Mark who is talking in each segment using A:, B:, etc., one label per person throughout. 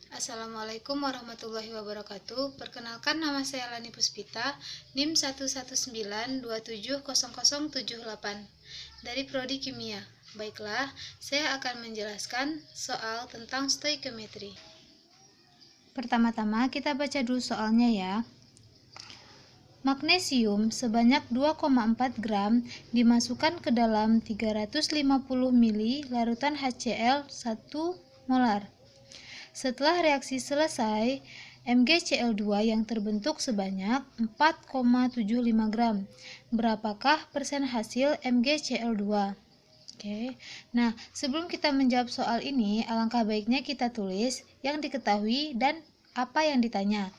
A: Assalamualaikum warahmatullahi wabarakatuh. Perkenalkan, nama saya Lani Puspita, NIM 119270078 dari Prodi Kimia. Baiklah, saya akan menjelaskan soal tentang stoikiometri. Pertama-tama kita baca dulu soalnya ya. Magnesium sebanyak 2,4 gram dimasukkan ke dalam 350 ml larutan HCl 1 molar. Setelah reaksi selesai, MgCl2 yang terbentuk sebanyak 4,75 gram. Berapakah persen hasil MgCl2? Oke. Nah, sebelum kita menjawab soal ini, alangkah baiknya kita tulis yang diketahui dan apa yang ditanya.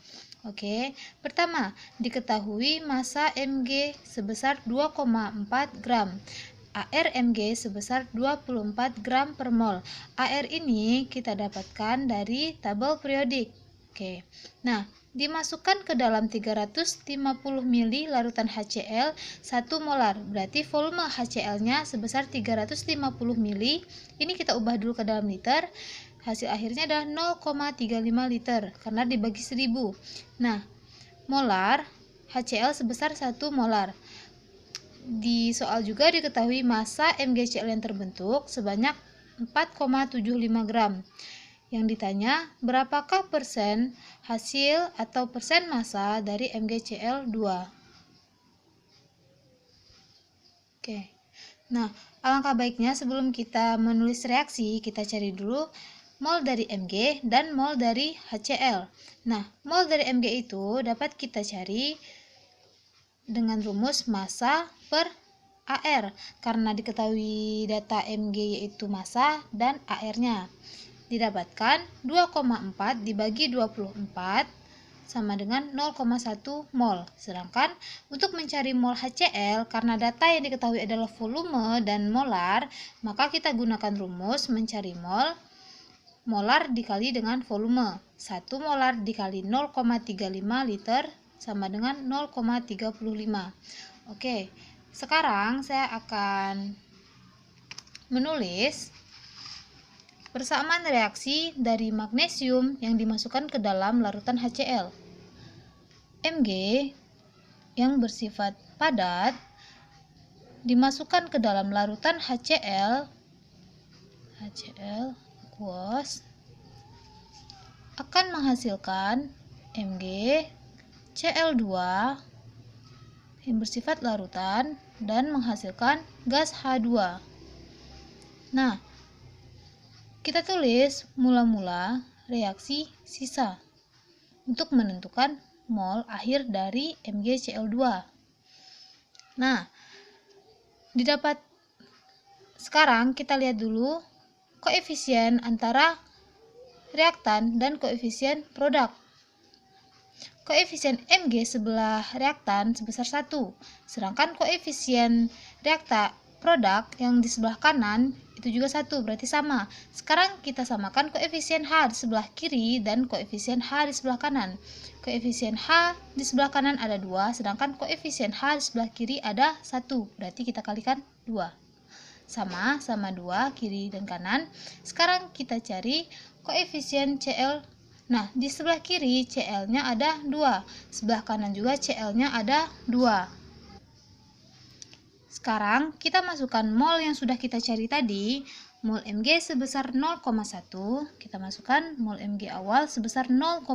A: Oke. Pertama, diketahui massa Mg sebesar 2,4 gram. ARMG sebesar 24 gram per mol. AR ini kita dapatkan dari tabel periodik. Oke. Nah, dimasukkan ke dalam 350 ml larutan HCl 1 molar. Berarti volume HCl-nya sebesar 350 ml. Ini kita ubah dulu ke dalam liter. Hasil akhirnya adalah 0,35 liter karena dibagi 1000. Nah, molar HCl sebesar 1 molar. Di soal juga diketahui massa MgCl yang terbentuk sebanyak 4,75 gram. Yang ditanya, berapakah persen hasil atau persen massa dari MgCl2? Oke. Nah, alangkah baiknya sebelum kita menulis reaksi, kita cari dulu mol dari Mg dan mol dari HCl. Nah, mol dari Mg itu dapat kita cari dengan rumus massa per AR karena diketahui data Mg yaitu massa dan AR-nya. Didapatkan 2,4 dibagi 24 sama dengan 0,1 mol. Sedangkan untuk mencari mol HCl karena data yang diketahui adalah volume dan molar, maka kita gunakan rumus mencari mol molar dikali dengan volume. 1 molar dikali 0,35 liter sama dengan 0,35. Oke, sekarang saya akan menulis persamaan reaksi dari magnesium yang dimasukkan ke dalam larutan HCl. Mg yang bersifat padat dimasukkan ke dalam larutan HCl aqueous akan menghasilkan MgCl2 yang bersifat larutan dan menghasilkan gas H2. Nah, kita tulis mula-mula reaksi sisa untuk menentukan mol akhir dari MgCl2. Nah, sekarang kita lihat dulu koefisien antara reaktan dan koefisien produk. Koefisien Mg sebelah reaktan sebesar 1, sedangkan koefisien produk yang di sebelah kanan itu juga 1, berarti sama. Sekarang kita samakan koefisien H di sebelah kiri dan koefisien H di sebelah kanan. Koefisien H di sebelah kanan ada 2, sedangkan koefisien H di sebelah kiri ada 1, berarti kita kalikan 2. Sama 2 kiri dan kanan. Sekarang kita cari koefisien Cl. Nah, di sebelah kiri Cl-nya ada 2, sebelah kanan juga Cl-nya ada 2. Sekarang kita masukkan mol yang sudah kita cari tadi. Mol Mg sebesar 0,1, kita masukkan mol Mg awal sebesar 0,1.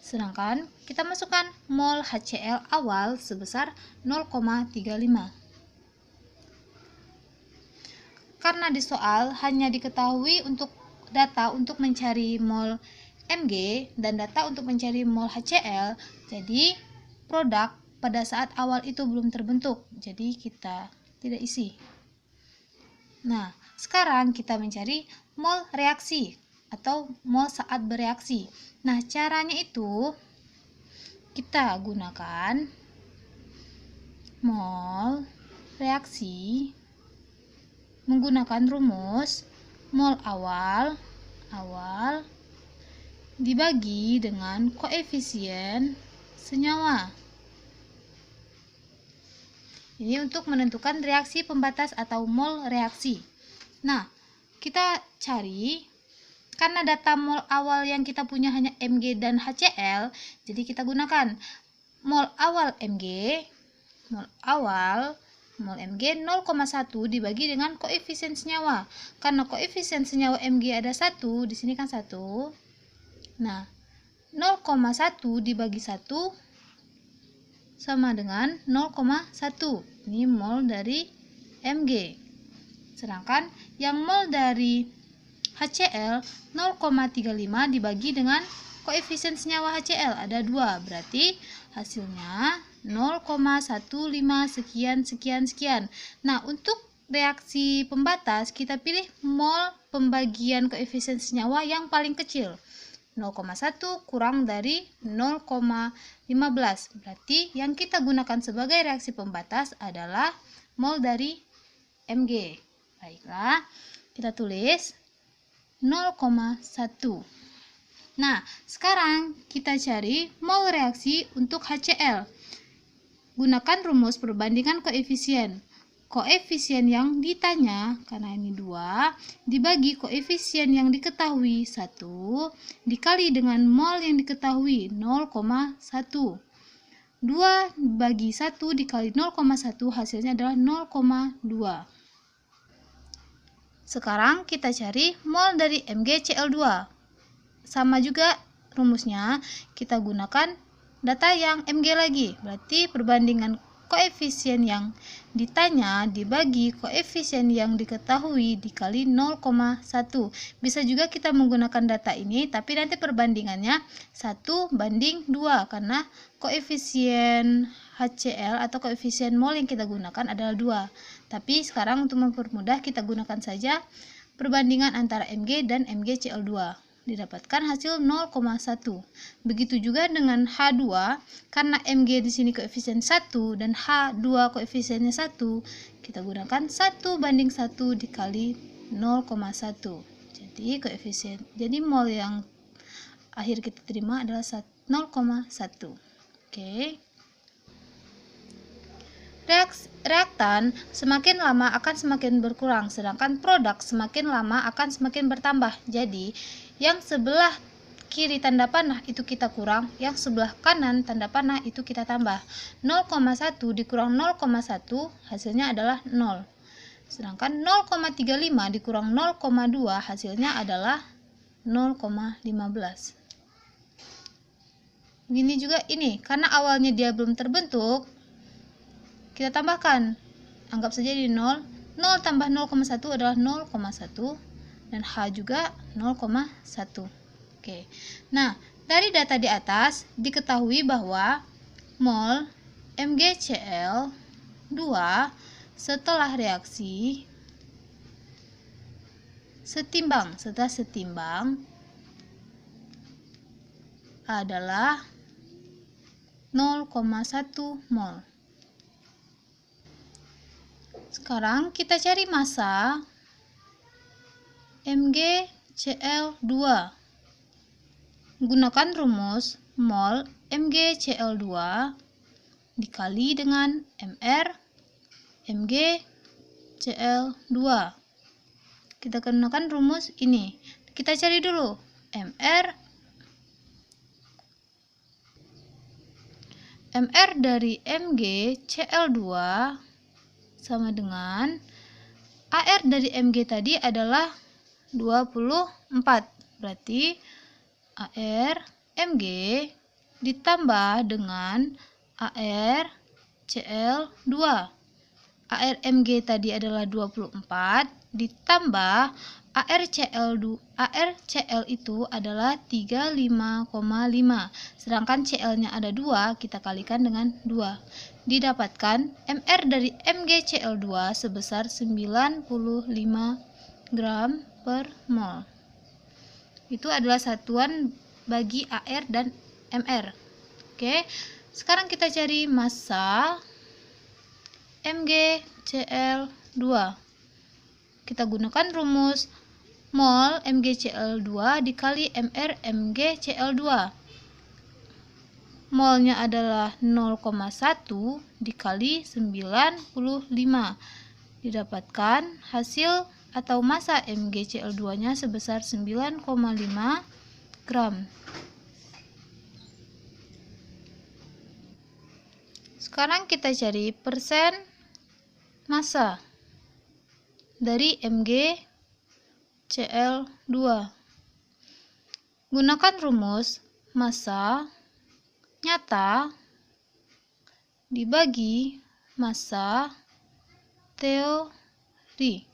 A: Sedangkan kita masukkan mol HCl awal sebesar 0,35. Karena di soal hanya diketahui untuk data untuk mencari mol Mg dan data untuk mencari mol HCl, jadi produk pada saat awal itu belum terbentuk, jadi kita tidak isi. Nah, sekarang kita mencari mol reaksi atau mol saat bereaksi. Nah, caranya itu kita gunakan mol reaksi menggunakan rumus mol awal dibagi dengan koefisien senyawa. Ini untuk menentukan reaksi pembatas atau mol reaksi. Nah, kita cari karena data mol awal yang kita punya hanya Mg dan HCl, jadi kita gunakan mol awal Mg, mol Mg 0,1 dibagi dengan koefisien senyawa. Karena koefisien senyawa Mg ada 1, di sini kan 1. Nah, 0,1 dibagi 1 sama dengan 0,1. Ini mol dari Mg. Sedangkan yang mol dari HCl 0,35 dibagi dengan koefisien senyawa HCl ada 2. Berarti hasilnya 0,15 sekian. Nah, untuk reaksi pembatas kita pilih mol pembagian koefisien senyawa yang paling kecil. 0,1 kurang dari 0,15. Berarti yang kita gunakan sebagai reaksi pembatas adalah mol dari Mg. Baiklah, kita tulis 0,1. Nah, sekarang kita cari mol reaksi untuk HCl. Gunakan rumus perbandingan koefisien. Koefisien yang ditanya, karena ini 2, dibagi koefisien yang diketahui 1, dikali dengan mol yang diketahui 0,1. 2 bagi 1 dikali 0,1 hasilnya adalah 0,2. Sekarang kita cari mol dari MgCl2. Sama juga rumusnya, kita gunakan data yang Mg lagi. Berarti perbandingan koefisien yang ditanya dibagi koefisien yang diketahui dikali 0,1. Bisa juga kita menggunakan data ini, tapi nanti perbandingannya 1 banding 2 karena koefisien HCl atau koefisien mol yang kita gunakan adalah 2. Tapi sekarang untuk mempermudah kita gunakan saja perbandingan antara Mg dan MgCl2. Didapatkan hasil 0,1. Begitu juga dengan H2, karena Mg di sini koefisien 1 dan H2 koefisiennya 1, kita gunakan 1 banding 1 dikali 0,1. Jadi mol yang akhir kita terima adalah 0,1. Oke. Reaktan semakin lama akan semakin berkurang, sedangkan produk semakin lama akan semakin bertambah. Jadi, yang sebelah kiri tanda panah itu kita kurang, yang sebelah kanan tanda panah itu kita tambah. 0,1 dikurang 0,1 hasilnya adalah 0. Sedangkan 0,35 dikurang 0,2 hasilnya adalah 0,15. Begini juga ini, karena awalnya dia belum terbentuk, kita tambahkan. Anggap saja di 0. 0 tambah 0,1 adalah 0,1. Dan H juga 0,1. Oke. Nah, dari data di atas diketahui bahwa mol MgCl2 setelah reaksi setelah setimbang adalah 0,1 mol. Sekarang kita cari massa MgCl2. Gunakan rumus mol MgCl2 dikali dengan Mr MgCl2. Kita gunakan rumus ini. Kita cari dulu Mr dari MgCl2 sama dengan AR dari Mg tadi adalah 24. Berarti AR Mg ditambah dengan AR Cl2. AR Mg tadi adalah 24 ditambah AR Cl itu adalah 35,5. Sedangkan Cl-nya ada 2, kita kalikan dengan 2. Didapatkan Mr dari MgCl2 sebesar 95 gram per mol. Itu adalah satuan bagi AR dan MR. Oke, sekarang kita cari massa MgCl2. Kita gunakan rumus mol MgCl2 dikali Mr MgCl2. Molnya adalah 0,1 dikali 95. Didapatkan hasil atau massa MgCl2-nya sebesar 9,5 gram. Sekarang kita cari persen massa dari MgCl2. Gunakan rumus massa nyata dibagi massa teori.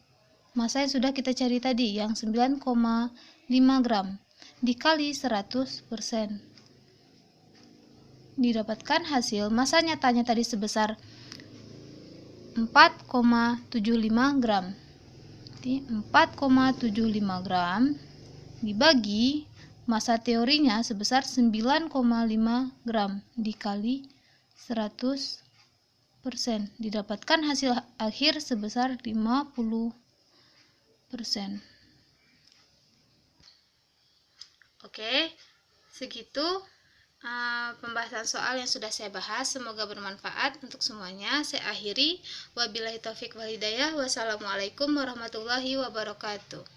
A: Massa yang sudah kita cari tadi yang 9,5 gram dikali 100%. Didapatkan hasil massa nyatanya tadi sebesar 4,75 gram. Jadi 4,75 gram dibagi massa teorinya sebesar 9,5 gram dikali 100%. Didapatkan hasil akhir sebesar 50%. Oke, segitu pembahasan soal yang sudah saya bahas. Semoga bermanfaat untuk semuanya. Saya akhiri. Wabillahi taufik wal hidayah. Wassalamualaikum warahmatullahi wabarakatuh.